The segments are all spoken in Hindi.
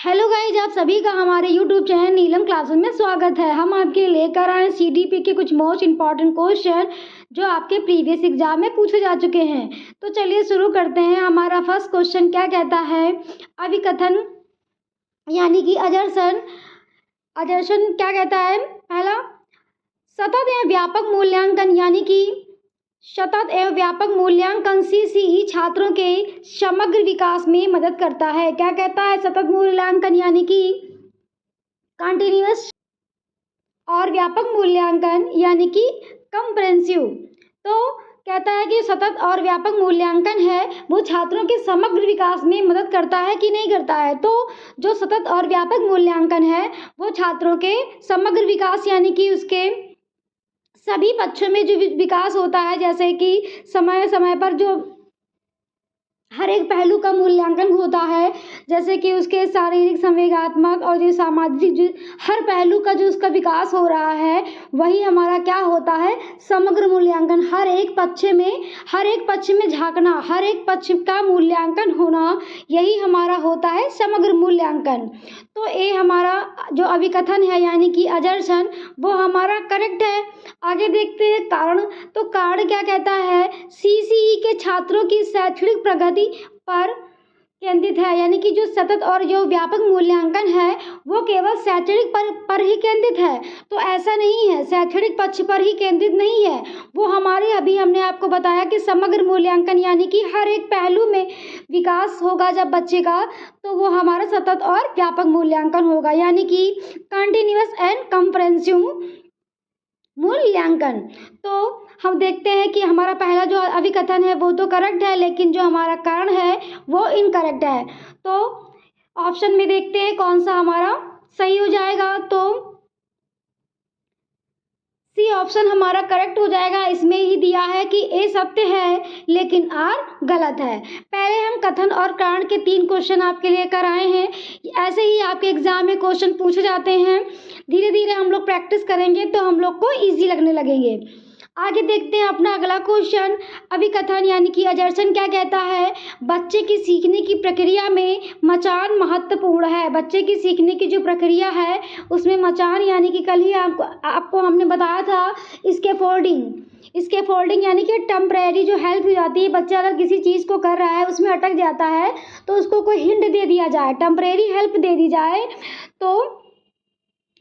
हेलो गाइज, आप सभी का हमारे यूट्यूब चैनल नीलम क्लासेस में स्वागत है। हम आपके लिए लेकर आए सीडीपी के कुछ मोस्ट इम्पॉर्टेंट क्वेश्चन जो आपके प्रीवियस एग्जाम में पूछे जा चुके हैं। तो चलिए शुरू करते हैं। हमारा फर्स्ट क्वेश्चन क्या कहता है? अभिकथन यानी कि अजर्सन क्या कहता है? पहला, सतत एवं व्यापक मूल्यांकन यानी कि सतत एवं व्यापक मूल्यांकन सीसीई छात्रों के समग्र विकास में मदद करता है। क्या कहता है? सतत मूल्यांकन यानी कि कंटिन्यूअस और व्यापक मूल्यांकन यानी कि कंप्रेहेंसिव। तो कहता है कि सतत और व्यापक मूल्यांकन है वो छात्रों के समग्र विकास में मदद करता है कि नहीं करता है? तो जो सतत और व्यापक मूल्यांकन है वो छात्रों के समग्र विकास यानी कि उसके सभी पक्षों में जो विकास होता है, जैसे कि समय समय पर जो हर एक पहलू का मूल्यांकन होता है, जैसे कि उसके शारीरिक, संवेगात्मक और जो सामाजिक, जो हर पहलू का जो उसका विकास हो रहा है, वही हमारा क्या होता है? समग्र मूल्यांकन। हर एक पक्ष में झांकना, हर एक पक्ष का मूल्यांकन होना, यही हमारा होता है समग्र मूल्यांकन। तो ये हमारा जो अभिकथन है यानी कि अजर्सन, वो हमारा करेक्ट है। आगे देखते हैं कारण। तो कारण क्या कहता है? सीसीई के छात्रों की शैक्षणिक प्रगति पर केंद्रित है, यानी कि जो सतत और जो व्यापक मूल्यांकन है वो केवल शैक्षणिक पर ही केंद्रित है। तो ऐसा नहीं है, शैक्षणिक पक्ष पर ही केंद्रित नहीं है वो हमारे, अभी हमने आपको बताया कि समग्र मूल्यांकन यानी कि हर एक पहलू में विकास होगा जब बच्चे का, तो वो हमारा सतत और व्यापक मूल्यांकन होगा, यानी कि कंटिन्यूअस एंड कंप्रेहेंसिव मूल्यांकन। तो हम देखते हैं कि हमारा पहला जो अभिकथन है वो तो करेक्ट है, लेकिन जो हमारा कारण है वो इनकरेक्ट है। तो ऑप्शन में देखते हैं कौन सा हमारा सही हो जाएगा। तो सी ऑप्शन हमारा करेक्ट हो जाएगा। इसमें ही दिया है कि ए सत्य है लेकिन आर गलत है। पहले हम कथन और कारण के 3 क्वेश्चन आपके लिए कराए हैं। ऐसे ही आपके एग्जाम में क्वेश्चन पूछे जाते हैं। धीरे धीरे हम लोग प्रैक्टिस करेंगे तो हम लोग को ईजी लगने लगेंगे। आगे देखते हैं अपना अगला क्वेश्चन। अभिकथन यानी कि अजर्सन क्या कहता है? बच्चे की सीखने की प्रक्रिया में मचान महत्वपूर्ण है। बच्चे की सीखने की जो प्रक्रिया है उसमें मचान यानी कि कल ही आपको हमने बताया था इसके फोल्डिंग यानी कि टेम्परेरी जो हेल्प हो जाती है। बच्चा अगर किसी चीज़ को कर रहा है, उसमें अटक जाता है, तो उसको कोई हिंट दे दिया जाए, टेम्परेरी हेल्प दे दी जाए, तो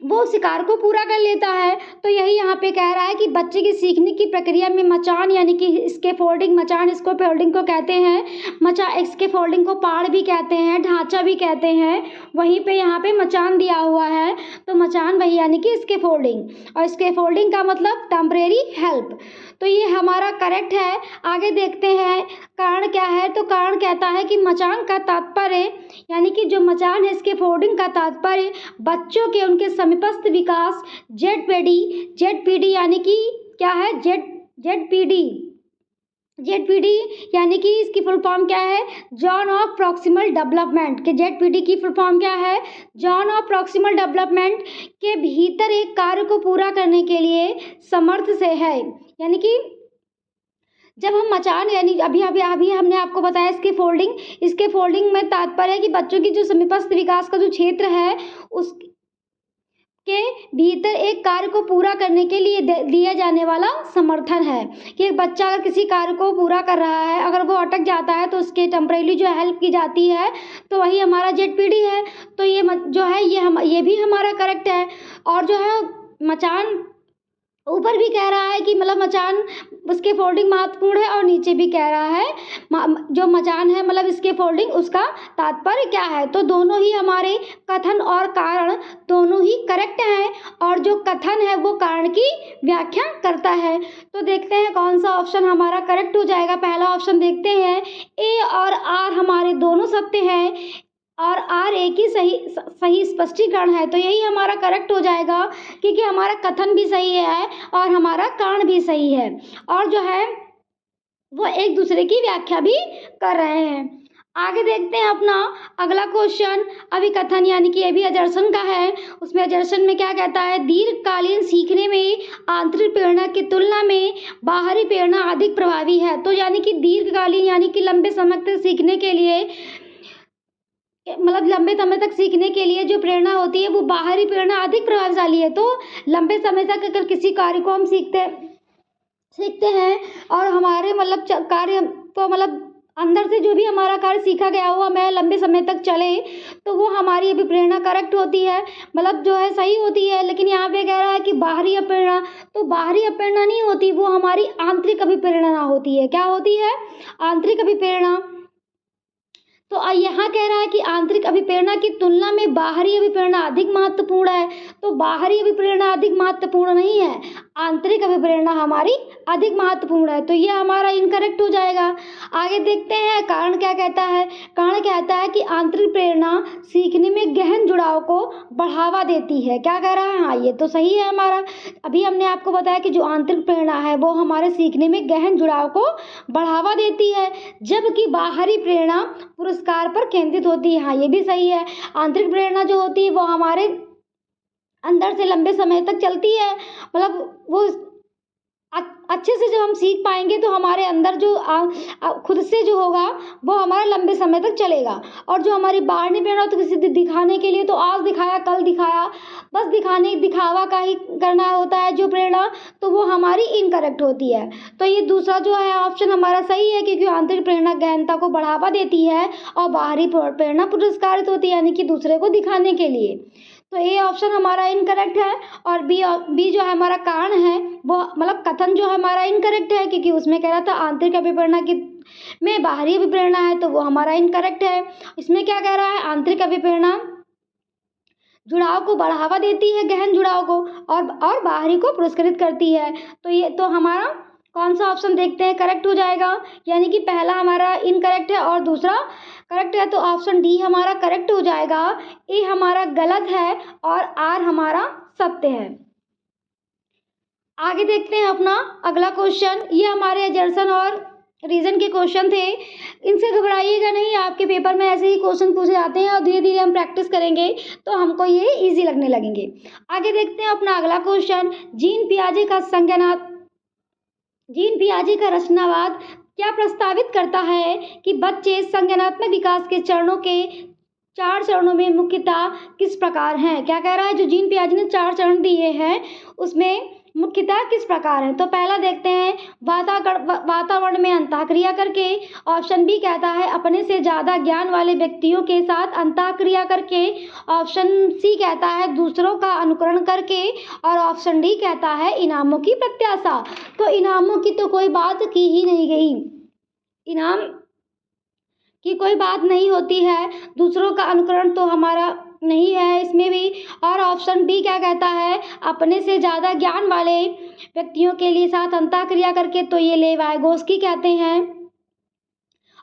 वो शिकार को पूरा कर लेता है। तो यही यहाँ पे कह रहा है कि बच्चे की सीखने की प्रक्रिया में मचान यानी कि इसके फोल्डिंग, मचान इसको फोल्डिंग को कहते हैं, इसके फोल्डिंग को पाड़ भी कहते हैं, ढांचा भी कहते हैं। वहीं पे यहाँ पे मचान दिया हुआ है, तो मचान वही यानी कि इसके फोल्डिंग, और इसके फोल्डिंग का मतलब टेम्परेरी हेल्प। तो ये हमारा करेक्ट है। आगे देखते हैं कारण क्या है। तो कारण कहता है कि मचान का तात्पर्य यानी कि जो मचान है इसके फोल्डिंग का तात्पर्य बच्चों के उनके समीपस्थ विकास जेडपीडी यानी कि क्या है? जेडपीडी यानी कि इसकी फुल फॉर्म क्या है? जॉन ऑफ प्रॉक्सिमल डेवलपमेंट के जेडपीडी की फुल फॉर्म क्या है? जॉन ऑफ प्रॉक्सिमल डेवलपमेंट के भीतर एक कार्य को पूरा करने के लिए समर्थ से है। यानी कि जब हम मचान यानी अभी हमने आपको बताया इसके फोल्डिंग में तात्पर्य है कि बच्चों की जो समीपस्थ विकास का जो क्षेत्र है उसके भीतर एक कार्य को पूरा करने के लिए दिया जाने वाला समर्थन है। कि एक बच्चा अगर किसी कार्य को पूरा कर रहा है, अगर वो अटक जाता है तो उसके टेम्परेरी जो हेल्प की जाती है, तो वही हमारा जेडपीडी है। तो ये जो है ये भी हमारा करेक्ट है। और जो है मचान ऊपर भी कह रहा है कि मतलब मचान उसके फोल्डिंग महत्वपूर्ण है, और नीचे भी कह रहा है जो मचान है मतलब इसके फोल्डिंग उसका तात्पर्य क्या है। तो दोनों ही हमारे कथन और कारण दोनों ही करेक्ट हैं, और जो कथन है वो कारण की व्याख्या करता है। तो देखते हैं कौन सा ऑप्शन हमारा करेक्ट हो जाएगा। पहला ऑप्शन देखते हैं, ए और आर हमारे दोनों सत्य हैं और आर एक ही सही स्पष्टीकरण है। तो यही हमारा करेक्ट हो जाएगा, क्योंकि हमारा कथन भी सही है और हमारा कारण भी सही है, और जो है वो एक दूसरे की व्याख्या भी कर रहे हैं। आगे देखते हैं अपना अगला क्वेश्चन। अभिकथन यानी कि ये भी अजर्सन का है। उसमें अजर्सन में क्या कहता है? दीर्घकालीन सीखने में आंतरिक प्रेरणा की तुलना में बाहरी प्रेरणा अधिक प्रभावी है। तो यानी कि दीर्घकालीन यानी कि लंबे समय तक सीखने के लिए मतलब लंबे समय तक सीखने के लिए जो प्रेरणा होती है वो बाहरी प्रेरणा अधिक प्रभावशाली है। तो लंबे समय तक अगर किसी कार्य को हम सीखते हैं और हमारे मतलब कार्य तो मतलब अंदर से जो भी हमारा कार्य सीखा गया हो हमें लंबे समय तक चले, तो वो हमारी अभिप्रेरणा करेक्ट होती है, मतलब जो है सही होती है। लेकिन यहाँ पे कह रहा है कि बाहरी अप्रेरणा, तो बाहरी अप्रेरणा नहीं होती, वो हमारी आंतरिक अभिप्रेरणा होती है। क्या होती है? आंतरिक अभिप्रेरणा। तो यहाँ कह रहा है कि आंतरिक अभिप्रेरणा की तुलना में बाहरी अभिप्रेरणा अधिक महत्वपूर्ण है। तो बाहरी अभिप्रेरणा अधिक महत्वपूर्ण नहीं है, आंतरिक अभिप्रेरणा हमारी अधिक महत्वपूर्ण है। तो ये हमारा इनकरेक्ट हो जाएगा। आगे देखते हैं कारण क्या कहता है। कारण कहता है कि आंतरिक प्रेरणा सीखने में गहन जुड़ाव को बढ़ावा देती है। क्या कह रहा है? हाँ, ये तो सही है हमारा। अभी हमने आपको बताया कि जो आंतरिक प्रेरणा है वो हमारे सीखने में गहन जुड़ाव को बढ़ावा देती है, जबकि बाहरी प्रेरणा पुरस्कार पर केंद्रित होती है। हाँ, ये भी सही है। आंतरिक प्रेरणा जो होती है वो हमारे अंदर से लंबे समय तक चलती है, मतलब वो अच्छे से जब हम सीख पाएंगे तो हमारे अंदर जो खुद से जो होगा वो हमारा लंबे समय तक चलेगा। और जो हमारी बाहरी प्रेरणा तो किसी दिखाने के लिए, तो आज दिखाया कल दिखाया, बस दिखावा का ही करना होता है जो प्रेरणा, तो वो हमारी इनकरेक्ट होती है। तो ये दूसरा जो है ऑप्शन हमारा सही है, क्योंकि आंतरिक प्रेरणा गहनता को बढ़ावा देती है और बाहरी प्रेरणा पुरस्कारित होती है, यानी कि दूसरे को दिखाने के लिए। तो ए ऑप्शन हमारा इनकरेक्ट है। और बी जो है हमारा कारण है वो मतलब कथन जो है हमारा इनकरेक्ट है, क्योंकि उसमें कह रहा था आंतरिक अभिप्रेरणा की में बाहरी अभिप्रेरणा है, तो वो हमारा इनकरेक्ट है। इसमें क्या कह रहा है? आंतरिक अभिप्रेरणा जुड़ाव को बढ़ावा देती है, गहन जुड़ाव को, और बाहरी को पुरस्कृत करती है। तो ये तो हमारा कौन सा ऑप्शन देखते हैं करेक्ट हो जाएगा, यानी कि पहला हमारा इनकरेक्ट है और दूसरा करेक्ट है। तो ऑप्शन डी हमारा करेक्ट हो जाएगा, ए हमारा गलत है और आर हमारा सत्य है। आगे देखते हैं अपना अगला क्वेश्चन। ये हमारे एजर्सन और रीजन के क्वेश्चन थे। इनसे घबराइएगा नहीं, आपके पेपर में ऐसे ही क्वेश्चन पूछे जाते हैं और धीरे धीरे हम प्रैक्टिस करेंगे तो हमको ये इजी लगने लगेंगे। आगे देखते हैं अपना अगला क्वेश्चन। जीन पियाजे का रचनावाद क्या प्रस्तावित करता है कि बच्चे संज्ञानात्मक विकास के 4 चरणों में मुख्यतः किस प्रकार हैं? क्या कह रहा है? जो जीन पियाजे ने 4 चरण दिए हैं उसमें मुख्यतः किस प्रकार है? तो पहला देखते हैं, वातावरण में अंतःक्रिया करके। ऑप्शन बी कहता है अपने से ज़्यादा ज्ञान वाले व्यक्तियों के साथ अंतःक्रिया करके। ऑप्शन सी कहता है दूसरों का अनुकरण करके। और ऑप्शन डी कहता है इनामों की प्रत्याशा। तो इनामों की तो कोई बात की ही नहीं गई, इनाम की कोई बात नहीं होती है। दूसरों का अनुकरण तो हमारा नहीं है इसमें भी। और ऑप्शन बी क्या कहता है? अपने से ज़्यादा ज्ञान वाले व्यक्तियों के लिए साथ अंतःक्रिया करके, तो ये लेव वाइगोस्की कहते हैं।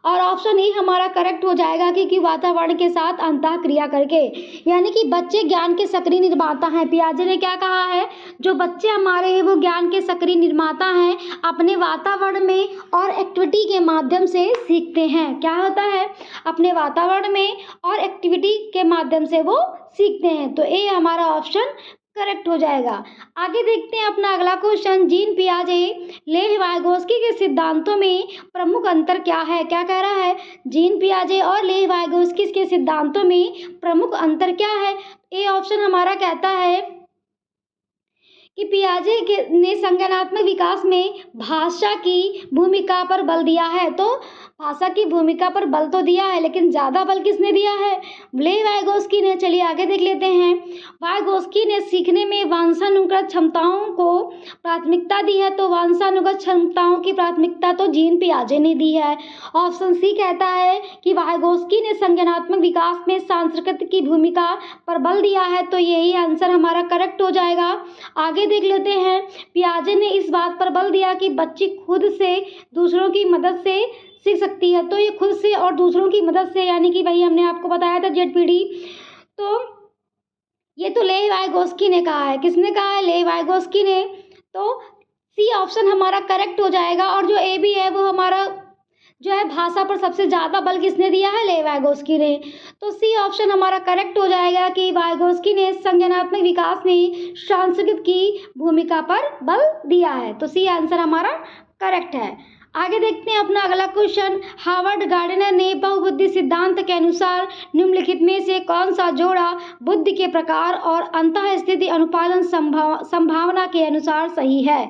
और ऑप्शन ई हमारा करेक्ट हो जाएगा कि वातावरण के साथ अंतःक्रिया करके, यानी कि बच्चे ज्ञान के सक्रिय निर्माता हैं। पियाजे ने क्या कहा है? जो बच्चे हमारे हैं वो ज्ञान के सक्रिय निर्माता हैं, अपने वातावरण में और एक्टिविटी के माध्यम से सीखते हैं। क्या होता है? अपने वातावरण में और एक्टिविटी के माध्यम से वो सीखते हैं। तो ए हमारा ऑप्शन करेक्ट हो जाएगा। आगे देखते हैं अपना अगला क्वेश्चन। जीन पियाजे लेव वाइगोस्की के सिद्धांतों में प्रमुख अंतर क्या है? क्या कह रहा है? जीन पियाजे और लेव वाइगोस्की के सिद्धांतों में प्रमुख अंतर क्या है? ए ऑप्शन हमारा कहता है कि पियाजे ने संज्ञानात्मक विकास में भाषा की भूमिका पर बल दिया है। तो भाषा की भूमिका पर बल तो दिया है, लेकिन ज़्यादा बल किसने दिया है? लेव वाइगोस्की ने। चलिए आगे देख लेते हैं। वाइगोस्की ने सीखने में वंशानुगत क्षमताओं को प्राथमिकता दी है। तो वंशानुगत क्षमताओं की प्राथमिकता तो जीन पियाजे ने दी है। ऑप्शन सी कहता है कि वाइगोस्की ने संज्ञानात्मक विकास में सांस्कृतिक की भूमिका पर बल दिया है। तो यही आंसर हमारा करेक्ट हो जाएगा। आगे देख लेते हैं। पियाजे ने इस बात पर बल दिया कि बच्ची खुद से दूसरों की मदद से सीख सकती है। तो ये खुद से और दूसरों की मदद से, यानी कि वही हमने आपको बताया था ZPD। तो ये तो लेव वाइगोस्की ने कहा है। किसने कहा है? लेव वाइगोस्की ने। तो सी ऑप्शन हमारा करेक्ट हो जाएगा। और जो ए भी है वो हमारा जो है भाषा पर सबसे ज़्यादा बल किसने दिया है? लेव वाइगोस्की ने। तो सी ऑप्शन हमारा करेक्ट हो जाएगा कि वाइगोस्की ने संज्ञानात्मक विकास में सांस्कृतिक की भूमिका पर बल दिया है। तो सी आंसर हमारा करेक्ट है। आगे देखते हैं अपना अगला क्वेश्चन। हार्वर्ड गार्डनर ने बहुबुद्धि सिद्धांत के अनुसार निम्नलिखित में से कौन सा जोड़ा बुद्धि के प्रकार और अंतःस्थिति अनुपालन संभावना के अनुसार सही है।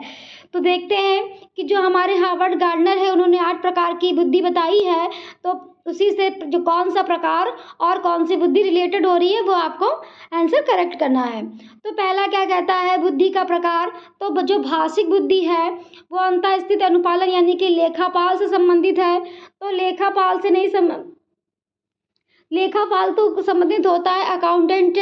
तो देखते हैं कि जो हमारे हार्वर्ड गार्डनर है उन्होंने 8 प्रकार की बुद्धि बताई है, तो उसी से जो कौन सा प्रकार और कौन सी बुद्धि रिलेटेड हो रही है वो आपको आंसर करेक्ट करना है। तो पहला क्या कहता है बुद्धि का प्रकार, तो जो भाषिक बुद्धि है वो अंतःस्थिति अनुपालन यानी कि लेखापाल से संबंधित है। तो लेखापाल से नहीं लेखापाल तो संबंधित होता है अकाउंटेंट।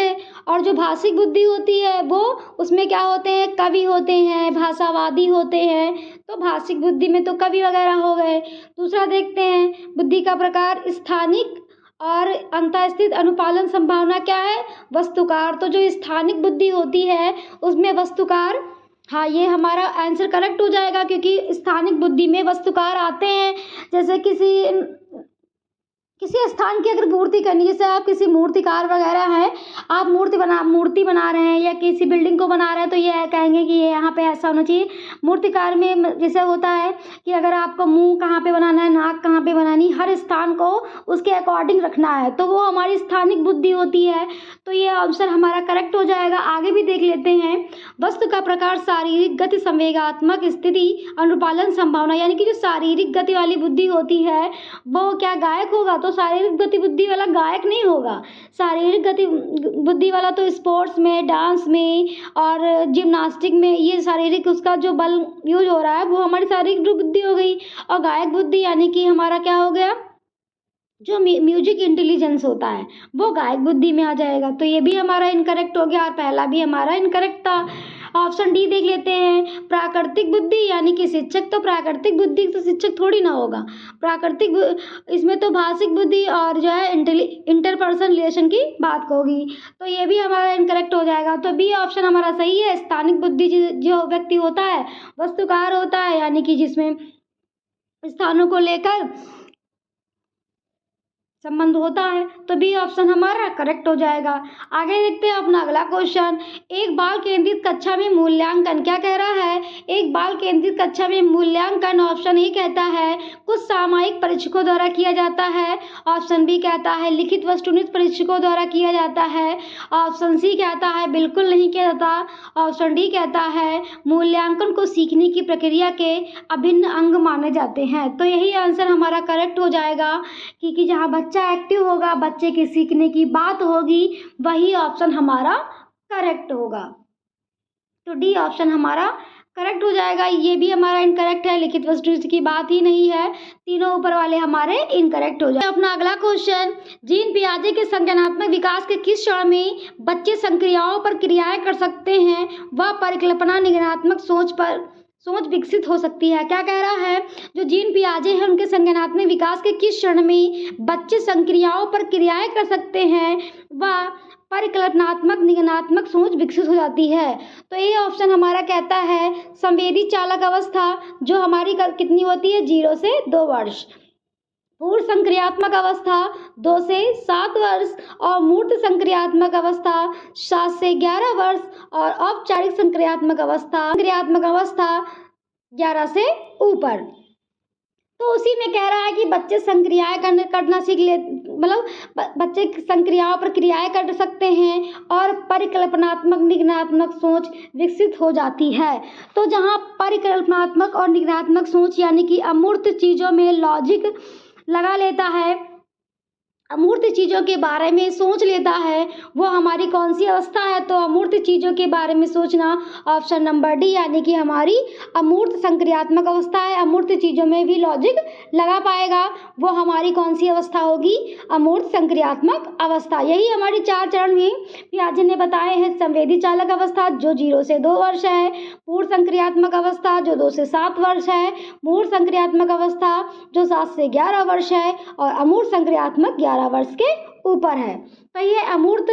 और जो भाषिक बुद्धि होती है वो उसमें क्या होते हैं, कवि होते हैं, भाषावादी होते हैं। तो भाषिक बुद्धि में तो कवि वगैरह हो गए। दूसरा देखते हैं बुद्धि का प्रकार स्थानिक और अंतःस्थित अनुपालन संभावना क्या है, वस्तुकार। तो जो स्थानिक बुद्धि होती है उसमें वस्तुकार, हाँ ये हमारा आंसर करेक्ट हो जाएगा क्योंकि स्थानिक बुद्धि में वस्तुकार आते हैं। जैसे किसी स्थान की अगर मूर्ति करनी, जैसे आप किसी मूर्तिकार वगैरह हैं, आप मूर्ति बना रहे हैं या किसी बिल्डिंग को बना रहे हैं, तो ये कहेंगे कि ये यहाँ पे ऐसा होना चाहिए। मूर्तिकार में जैसे होता है कि अगर आपको मुंह कहाँ पे बनाना है, नाक कहाँ पे बनानी, हर स्थान को उसके अकॉर्डिंग रखना है, तो वो हमारी स्थानिक बुद्धि होती है। तो ये आंसर हमारा करेक्ट हो जाएगा। आगे भी देख लेते हैं। वस्तु का प्रकार शारीरिक गति, संवेगात्मक स्थिति, अनुपालन संभावना, यानी कि जो शारीरिक गति वाली बुद्धि होती है वो क्या गायक होगा, तो शारीरिक गति बुद्धि वाला गायक नहीं होगा। शारीरिक गति बुद्धि वाला तो स्पोर्ट्स में, डांस में और जिम्नास्टिक में ये शारीरिक उसका जो बल यूज हो रहा है वो हमारी शारीरिक बुद्धि हो गई। और गायक बुद्धि यानी कि हमारा क्या हो गया, जो म्यूजिक इंटेलिजेंस होता है वो गायक बुद्धि में आ जाएगा। तो ये भी हमारा इनकरेक्ट हो गया और पहला भी हमारा इनकरेक्ट था। ऑप्शन डी देख लेते हैं। प्राकृतिक बुद्धि यानी कि शिक्षक, तो प्राकृतिक बुद्धि तो शिक्षक थोड़ी ना होगा। इसमें तो भाषिक बुद्धि और जो है इंटरपर्सन रिलेशन की बात होगी। तो ये भी हमारा इनकरेक्ट हो जाएगा। तो बी ऑप्शन हमारा सही है। स्थानिक बुद्धि जो व्यक्ति होता है वस्तुकार होता है, यानी कि जिसमें स्थानों को लेकर संबंध होता है, तो बी ऑप्शन हमारा करेक्ट हो जाएगा। आगे देखते हैं अपना अगला क्वेश्चन। एक बाल केंद्रित कक्षा में मूल्यांकन क्या कह रहा है। एक बाल केंद्रित कक्षा में मूल्यांकन ऑप्शन ए कहता है कुछ सामयिक परीक्षकों द्वारा किया जाता है। ऑप्शन बी कहता है लिखित वस्तुनिष्ठ परीक्षकों द्वारा किया जाता है। ऑप्शन सी कहता है बिल्कुल नहीं किया जाता। ऑप्शन डी कहता है मूल्यांकन को सीखने की प्रक्रिया के अभिन्न अंग माने जाते हैं। तो यही आंसर हमारा करेक्ट हो जाएगा क्योंकि जहाँ बच्चा एक्टिव होगा, बच्चे की सीखने की बात होगी, वही ऑप्शन हमारा करेक्ट होगा। तो डी ऑप्शन हमारा करेक्ट हो जाएगा। ये भी हमारा इनकरेक्ट है, लिखित वस्तुनिष्ठ की बात ही नहीं है। तीनों ऊपर वाले हमारे इनकरेक्ट हो जाए। अपना अगला क्वेश्चन। जीन पियाजे के संज्ञानात्मक विकास के किस क्षण में बच्चे संक्रियाओं पर क्रियाएं कर सकते हैं, वह परिकल्पना निगमनात्मक सोच विकसित हो सकती है। क्या कह रहा है, जो जीन पियाजे हैं उनके संज्ञानात्मक विकास के किस क्षण में बच्चे संक्रियाओं पर क्रियाएं कर सकते हैं, वह परिकल्पनात्मक निगमनात्मक सोच विकसित हो जाती है। तो ये ऑप्शन हमारा कहता है संवेदी चालक अवस्था, जो हमारी कितनी होती है 0 से 2 वर्ष। पूर्व संक्रियात्मक अवस्था 2 से 7 वर्ष और मूर्त संक्रियात्मक अवस्था 7 से 11 वर्ष और औपचारिक संक्रियात्मक अवस्था 11 से ऊपर। तो उसी में कह रहा है कि बच्चे संक्रियाएं करना सीख ले, मतलब बच्चे संक्रियाओं पर क्रियाएं कर सकते हैं और परिकल्पनात्मक निगमनात्मक सोच विकसित हो जाती है। तो जहाँ परिकल्पनात्मक और निगमनात्मक सोच यानी कि अमूर्त चीज़ों में लॉजिक लगा लेता है, अमूर्त चीज़ों के बारे में सोच लेता है, वो हमारी कौन सी अवस्था है। तो अमूर्त चीज़ों के बारे में सोचना ऑप्शन नंबर डी यानी कि हमारी अमूर्त संक्रियात्मक अवस्था है। अमूर्त चीज़ों में भी लॉजिक लगा पाएगा, वो हमारी कौन सी अवस्था होगी, अमूर्त संक्रियात्मक अवस्था। यही हमारी 4 चरण में पियाजे ने बताए हैं। संवेदी चालक अवस्था जो 0 से 2 वर्ष है, पूर्व संक्रियात्मक अवस्था जो 2 से 7 वर्ष है, मूर्त संक्रियात्मक अवस्था जो 7 से 11 वर्ष है और अमूर्त संक्रियात्मक 11 वर्ष के ऊपर है। तो ये अमूर्त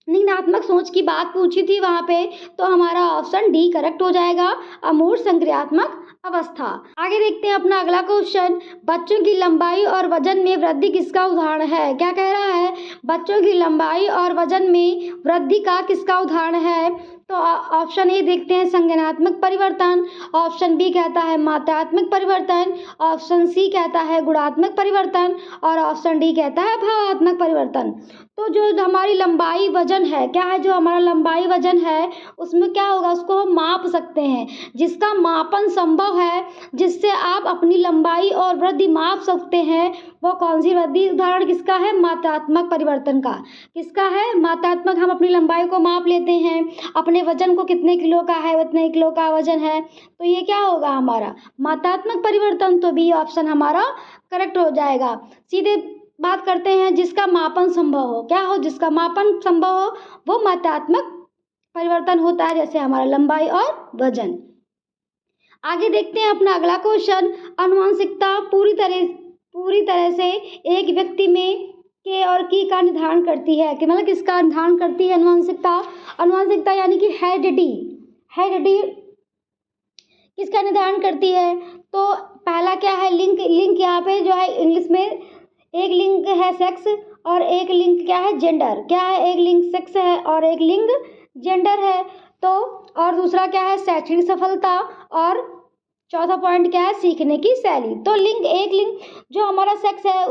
निगमनात्मक सोच की बात पूछी थी वहाँ पे, तो हमारा ऑप्शन डी करेक्ट हो जाएगा, अमूर्त संक्रियात्मक अवस्था। आगे देखते हैं अपना अगला क्वेश्चन। बच्चों की लंबाई और वजन में वृद्धि किसका उदाहरण है। क्या कह रहा है, बच्चों की लंबाई और वजन में वृद्धि का किसका उदाहरण है। तो ऑप्शन ए देखते हैं संज्ञानात्मक परिवर्तन, ऑप्शन बी कहता है मात्रात्मक परिवर्तन, ऑप्शन सी कहता है गुणात्मक परिवर्तन और ऑप्शन डी कहता है भावात्मक परिवर्तन। तो जो हमारी लंबाई वजन है, क्या है, जो हमारा लंबाई वजन है उसमें क्या होगा, उसको हम माप सकते हैं। जिसका मापन संभव है, जिससे आप अपनी लंबाई और वृद्धि माप सकते हैं, वो कौन सी वृद्धि, उदाहरण किसका है, मात्रात्मक परिवर्तन का। किसका है, मात्रात्मक, हम अपनी लंबाई को माप लेते हैं, अपने वजन को कितने किलो का है उतने किलो का वजन है, तो ये क्या होगा हमारा मात्रात्मक परिवर्तन। तो बी ऑप्शन हमारा करेक्ट हो जाएगा। सीधे बात करते हैं जिसका मापन संभव हो, क्या हो, जिसका मापन संभव हो वो मात्रात्मक परिवर्तन होता है, जैसे हमारा लंबाई और वजन। आगे देखते हैं अपना अगला क्वेश्चन। अनुवांशिकता पूरी तरह से एक व्यक्ति में के और की का निर्धारण करती है, कि मतलब किसका निर्धारण करती है अनुवांशिकता यानी कि हेरिडिटी किसका निर्धारण करती है। तो पहला क्या है, लिंक यहाँ पे जो है इंग्लिश में एक लिंग है सेक्स और एक लिंग क्या है, जेंडर। क्या है, एक लिंग सेक्स है और एक लिंग जेंडर है। तो और दूसरा क्या है, शैक्षणिक सफलता, और चौथा पॉइंट क्या है, सीखने की शैली। तो एक लिंग जो हमारा सेक्स है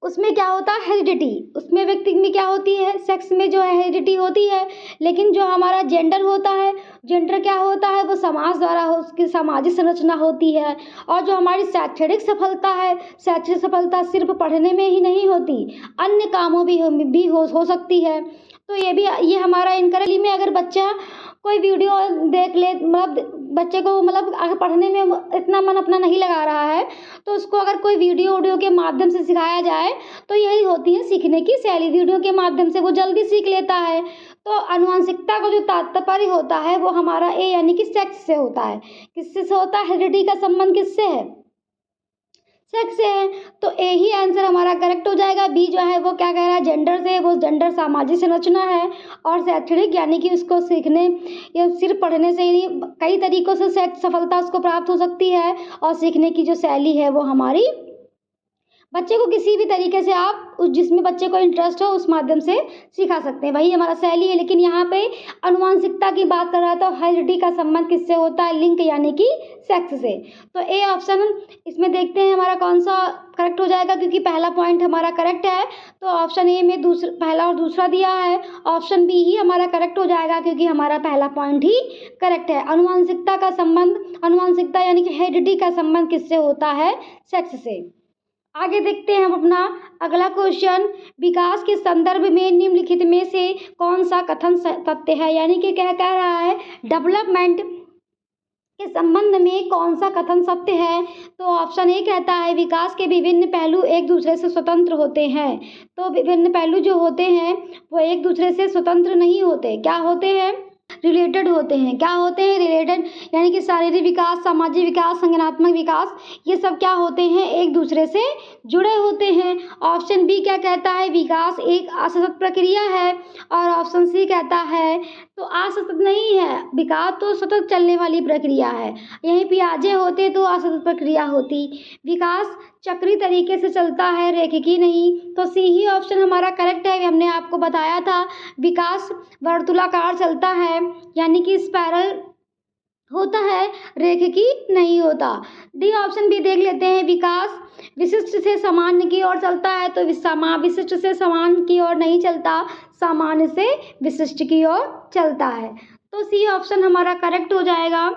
उसमें क्या होता है, हेरिडिटी, उसमें व्यक्ति में क्या होती है, सेक्स में जो है हेरिडिटी होती है। लेकिन जो हमारा जेंडर होता है, जेंडर क्या होता है, वो समाज द्वारा उसकी सामाजिक संरचना होती है। और जो हमारी शैक्षणिक सफलता है, शैक्षणिक सफलता सिर्फ पढ़ने में ही नहीं होती, अन्य कामों भी हो सकती है। तो ये हमारा इनकरेक्टली में अगर बच्चा कोई वीडियो देख ले, मतलब बच्चे को मतलब अगर पढ़ने में इतना मन अपना नहीं लगा रहा है, तो उसको अगर कोई वीडियो के माध्यम से सिखाया जाए तो यही होती है सीखने की शैली। वीडियो के माध्यम से वो जल्दी सीख लेता है। तो अनुवांशिकता का जो तात्पर्य होता है वो हमारा ए यानी कि सेक्स से होता है। किससे होता है, हेरिडिटी का संबंध किससे है, सेक्स से है। तो ए ही आंसर हमारा करेक्ट हो जाएगा। बी जो है वो क्या कह रहा है, जेंडर से, वो जेंडर सामाजिक संरचना है। और शैक्षणिक यानी कि उसको सीखने या सिर्फ पढ़ने से ही नहीं, कई तरीकों से सफलता उसको प्राप्त हो सकती है। और सीखने की जो शैली है वो हमारी, बच्चे को किसी भी तरीके से आप जिसमें बच्चे को इंटरेस्ट हो उस माध्यम से सिखा सकते हैं, वही हमारा शैली है। लेकिन यहाँ पे अनुवांशिकता की बात कर रहा है, तो हेरिडिटी का संबंध किससे होता है, लिंक यानी कि सेक्स से। तो ए ऑप्शन इसमें देखते हैं हमारा कौन सा करेक्ट हो जाएगा, क्योंकि पहला पॉइंट हमारा करेक्ट है। तो ऑप्शन ए में पहला और दूसरा दिया है, ऑप्शन बी ही हमारा करेक्ट हो जाएगा, क्योंकि हमारा पहला पॉइंट ही करेक्ट है। अनुवांशिकता यानी कि हेरिडिटी का संबंध किससे होता है, सेक्स से। आगे देखते हैं हम अपना अगला क्वेश्चन। विकास के संदर्भ में निम्नलिखित में से कौन सा कथन सत्य है, यानी कि क्या कह रहा है, डेवलपमेंट के संबंध में कौन सा कथन सत्य है। तो ऑप्शन ए कहता है विकास के विभिन्न पहलू एक दूसरे से स्वतंत्र होते हैं। तो विभिन्न पहलू जो होते हैं वो एक दूसरे से स्वतंत्र नहीं होते, क्या होते हैं, रिलेटेड होते हैं। क्या होते हैं, रिलेटेड, यानी कि शारीरिक विकास, सामाजिक विकास, संज्ञानात्मक विकास, ये सब क्या होते हैं, एक दूसरे से जुड़े होते हैं। ऑप्शन बी क्या कहता है, विकास एक असतत प्रक्रिया है। और ऑप्शन सी कहता है तो असतत नहीं है, विकास तो सतत चलने वाली प्रक्रिया है। यहीं पियाजे होते तो असतत प्रक्रिया होती। विकास चक्रीय तरीके से चलता है, रेखीय नहीं। तो सी ही ऑप्शन हमारा करेक्ट है। हमने आपको बताया था विकास वर्तुलाकार चलता है, यानी कि स्पाइरल होता है, रेखीय नहीं होता। डी ऑप्शन भी देख लेते हैं, विकास विशिष्ट से सामान्य की ओर चलता है। तो विशिष्ट से सामान्य की ओर नहीं चलता, सामान्य से विशिष्ट की ओर चलता है। तो सी ऑप्शन हमारा करेक्ट हो जाएगा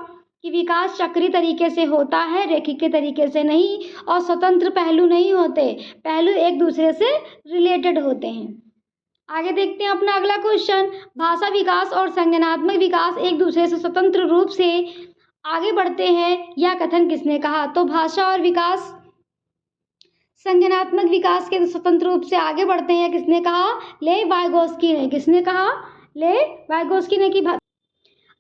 कि विकास चक्रीय तरीके से होता है, रेखीय तरीके से नहीं। और स्वतंत्र पहलू नहीं होते, पहलू एक दूसरे से रिलेटेड होते हैं। आगे देखते हैं अपना अगला क्वेश्चन। भाषा विकास और संज्ञानात्मक विकास एक दूसरे से स्वतंत्र रूप से आगे बढ़ते हैं, यह कथन किसने कहा। तो भाषा और विकास संज्ञानात्मक विकास के स्वतंत्र रूप से आगे बढ़ते हैं, किसने कहा, ले वाइगोस्की ने। किसने कहा, ले वाइगोस्की ने। कि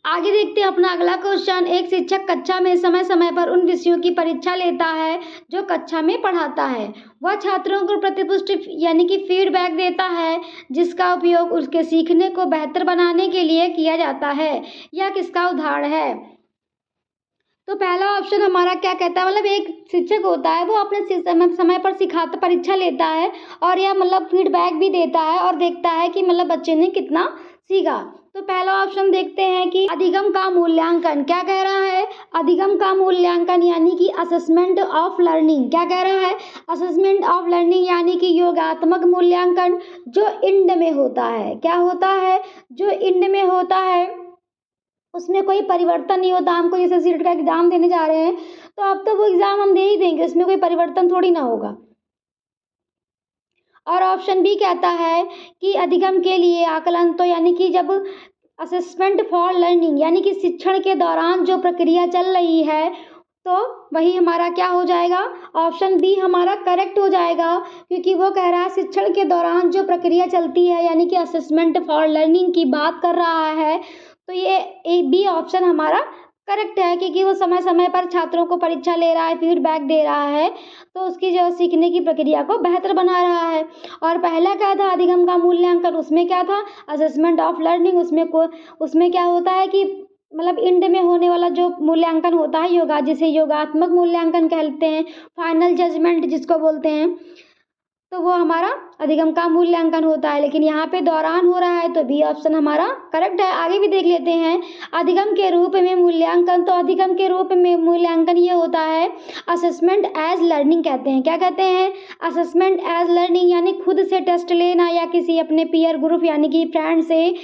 आगे देखते हैं अपना अगला क्वेश्चन। एक शिक्षक कक्षा में समय समय पर उन विषयों की परीक्षा लेता है जो कक्षा में पढ़ाता है। वह छात्रों को प्रतिपुष्टि यानी कि फीडबैक देता है, जिसका उपयोग उसके सीखने को बेहतर बनाने के लिए किया जाता है। यह किसका उदाहरण है। तो पहला ऑप्शन हमारा क्या कहता है, मतलब एक शिक्षक होता है वो अपने समय पर सिखाता, परीक्षा लेता है और यह मतलब फीडबैक भी देता है और देखता है कि मतलब बच्चे ने कितना सीखा। तो पहला ऑप्शन देखते हैं कि अधिगम का मूल्यांकन क्या कह रहा है। अधिगम का मूल्यांकन यानी कि असेसमेंट ऑफ लर्निंग क्या कह रहा है। असेसमेंट ऑफ लर्निंग यानी कि योगात्मक मूल्यांकन जो इंड में होता है। क्या होता है, जो इंड में होता है, उसमें कोई परिवर्तन नहीं होता। हमको जैसे सीट का एग्जाम देने जा रहे हैं तो अब तो वो एग्जाम हम दे ही देंगे, उसमें कोई परिवर्तन थोड़ी ना होगा। और ऑप्शन बी कहता है कि अधिगम के लिए आकलन, तो यानी कि जब असेसमेंट फॉर लर्निंग यानी कि शिक्षण के दौरान जो प्रक्रिया चल रही है तो वही हमारा क्या हो जाएगा, ऑप्शन बी हमारा करेक्ट हो जाएगा, क्योंकि वो कह रहा है शिक्षण के दौरान जो प्रक्रिया चलती है यानी कि असेसमेंट फॉर लर्निंग की बात कर रहा है। तो ये ए बी ऑप्शन हमारा करेक्ट है, क्योंकि वो समय समय पर छात्रों को परीक्षा ले रहा है, फीडबैक दे रहा है, तो उसकी जो सीखने की प्रक्रिया को बेहतर बना रहा है। और पहला क्या था, अधिगम का मूल्यांकन, उसमें क्या था, असेसमेंट ऑफ लर्निंग, उसमें क्या होता है कि मतलब इंड में होने वाला जो मूल्यांकन होता है योगा, जिसे योगात्मक मूल्यांकन कहते हैं, फाइनल जजमेंट जिसको बोलते हैं, तो वो हमारा अधिगम का मूल्यांकन होता है। लेकिन यहाँ पे दौरान हो रहा है तो बी ऑप्शन हमारा करेक्ट है। आगे भी देख लेते हैं अधिगम के रूप में मूल्यांकन। तो अधिगम के रूप में मूल्यांकन ये होता है असेसमेंट एज लर्निंग कहते हैं। क्या कहते हैं, असेसमेंट एज लर्निंग, यानी खुद से टेस्ट लेना या किसी अपने पीयर ग्रुप यानी कि फ्रेंड से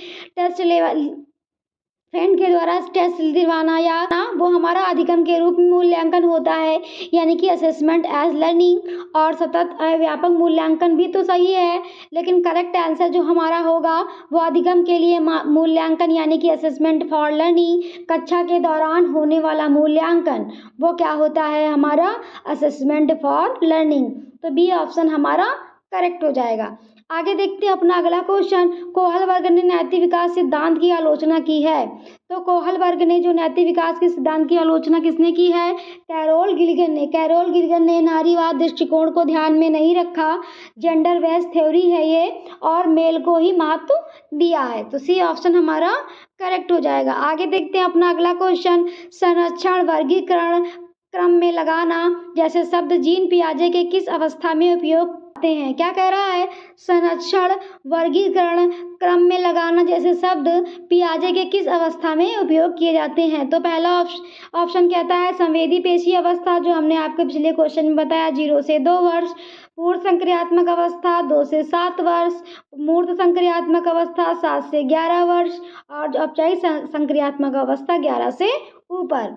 फ्रेंड के द्वारा टेस्ट दिलवाना या ना, वो हमारा अधिगम के रूप में मूल्यांकन होता है, यानी कि असेसमेंट एज लर्निंग। और सतत व्यापक मूल्यांकन भी तो सही है, लेकिन करेक्ट आंसर जो हमारा होगा वो अधिगम के लिए मूल्यांकन यानी कि असेसमेंट फॉर लर्निंग, कक्षा के दौरान होने वाला मूल्यांकन, वो क्या होता है हमारा असेसमेंट फॉर लर्निंग। तो बी ऑप्शन हमारा करेक्ट हो जाएगा। आगे देखते हैं अपना अगला क्वेश्चन। कोहल वर्ग ने नैतिक विकास सिद्धांत की आलोचना की है। तो कोहल वर्ग ने जो नैतिक विकास के सिद्धांत की आलोचना किसने की है, कैरोल गिल्गन ने नारीवाद दृष्टिकोण को ध्यान में नहीं रखा, जेंडर बेस्ड थ्योरी है ये, और मेल को ही महत्व दिया है। तो सी ऑप्शन हमारा करेक्ट हो जाएगा। आगे देखते हैं अपना अगला क्वेश्चन। संरक्षण वर्गीकरण क्रम में लगाना जैसे शब्द जीन पियाजे के किस अवस्था में उपयोग हैं। क्या कह रहा है, संरक्षण वर्गीकरण क्रम में लगाना जैसे शब्द पियाजे के किस अवस्था में उपयोग किए जाते हैं। तो पहला ऑप्शन कहता है संवेदी पेशी अवस्था, जो हमने आपके पिछले क्वेश्चन में बताया 0 से 2 वर्ष, पूर्ण संक्रियात्मक अवस्था 2 से 7 वर्ष, मूर्त संक्रियात्मक अवस्था 7 से 11 वर्ष, और जो औपचारिक संक्रियात्मक अवस्था 11 से ऊपर।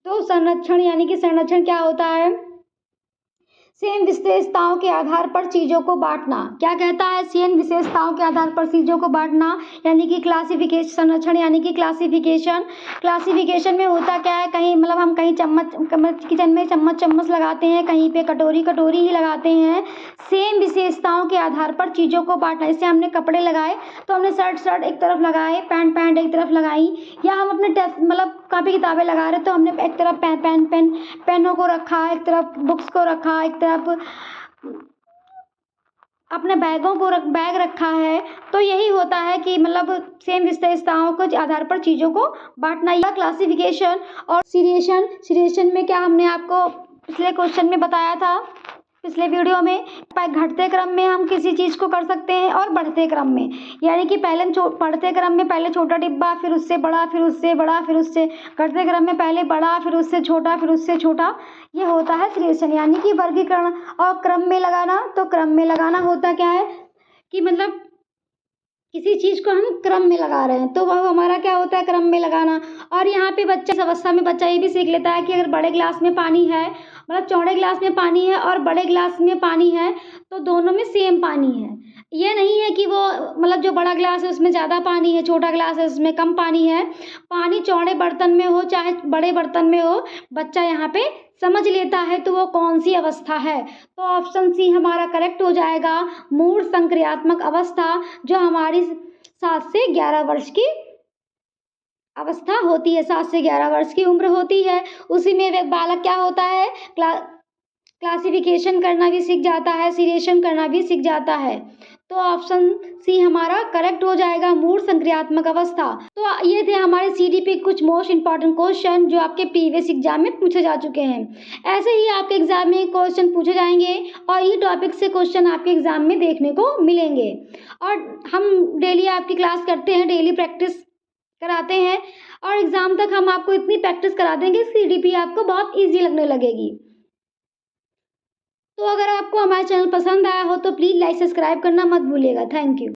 तो संरक्षण यानी कि संरक्षण क्या होता है, सेम विशेषताओं के आधार पर चीज़ों को बांटना। क्या कहता है, सेम विशेषताओं के आधार पर चीज़ों को बांटना, यानी कि क्लासिफिकेशन। संरक्षण यानी कि क्लासिफिकेशन में होता क्या है, कहीं मतलब हम कहीं किचन में चम्मच लगाते हैं, कहीं पे कटोरी ही लगाते हैं। सेम विशेषताओं के आधार पर चीज़ों को बांटना, जैसे हमने कपड़े लगाए तो हमने शर्ट एक तरफ लगाए, पैंट एक तरफ लगाई, या हम अपने मतलब कापी किताबें लगा रहे तो हमने एक तरफ पेनों को रखा, एक तरफ बुक्स को रखा, एक तरफ अपने बैग रखा है। तो यही होता है कि मतलब सेम विशेषताओं के आधार पर चीज़ों को बांटना, या क्लासिफिकेशन। और सीरिएशन में क्या हमने आपको पिछले क्वेश्चन में बताया था, पिछले वीडियो में, घटते क्रम में हम किसी चीज़ को कर सकते हैं और बढ़ते क्रम में, यानी कि पहले बढ़ते क्रम में पहले छोटा डिब्बा, फिर उससे बड़ा, फिर उससे बड़ा, फिर उससे, घटते क्रम में पहले बड़ा, फिर उससे छोटा, फिर उससे छोटा। ये होता है क्रिएशन यानी कि वर्गीकरण। और क्रम में लगाना, तो क्रम में लगाना होता क्या है कि मतलब किसी चीज़ को हम क्रम में लगा रहे हैं तो वह हमारा क्या होता है, क्रम में लगाना। और यहाँ पे बच्चा इस अवस्था में बच्चा ये भी सीख लेता है कि अगर बड़े गिलास में पानी है, मतलब चौड़े गिलास में पानी है और बड़े गिलास में पानी है, तो दोनों में सेम पानी है। ये नहीं है कि वो मतलब जो बड़ा गिलास है उसमें ज़्यादा पानी है, छोटा गिलास है उसमें कम पानी है। पानी चौड़े बर्तन में हो चाहे बड़े बर्तन में हो, बच्चा यहाँ पे समझ लेता है तो वो कौन सी अवस्था है। तो ऑप्शन सी हमारा करेक्ट हो जाएगा, मूर्त संक्रियात्मक अवस्था, जो हमारी 7 से 11 वर्ष की अवस्था होती है, 7 से 11 वर्ष की उम्र होती है। उसी में वे बालक क्या होता है, क्लासिफिकेशन करना भी सीख जाता है, सीरिएशन करना भी सीख जाता है। तो ऑप्शन सी हमारा करेक्ट हो जाएगा, मूढ़ संक्रियात्मक अवस्था। तो ये थे हमारे सीडीपी के कुछ मोस्ट इंपॉर्टेंट क्वेश्चन जो आपके प्रीवियस एग्जाम में पूछे जा चुके हैं। ऐसे ही आपके एग्जाम में क्वेश्चन पूछे जाएंगे और ये टॉपिक से क्वेश्चन आपके एग्जाम में देखने को मिलेंगे। और हम डेली आपकी क्लास करते हैं, डेली प्रैक्टिस कराते हैं और एग्जाम तक हम आपको इतनी प्रैक्टिस करा देंगे सीडीपी आपको बहुत ईजी लगने लगेगी। तो अगर आपको हमारा चैनल पसंद आया हो तो प्लीज़ लाइक सब्सक्राइब करना मत भूलिएगा। Thank you.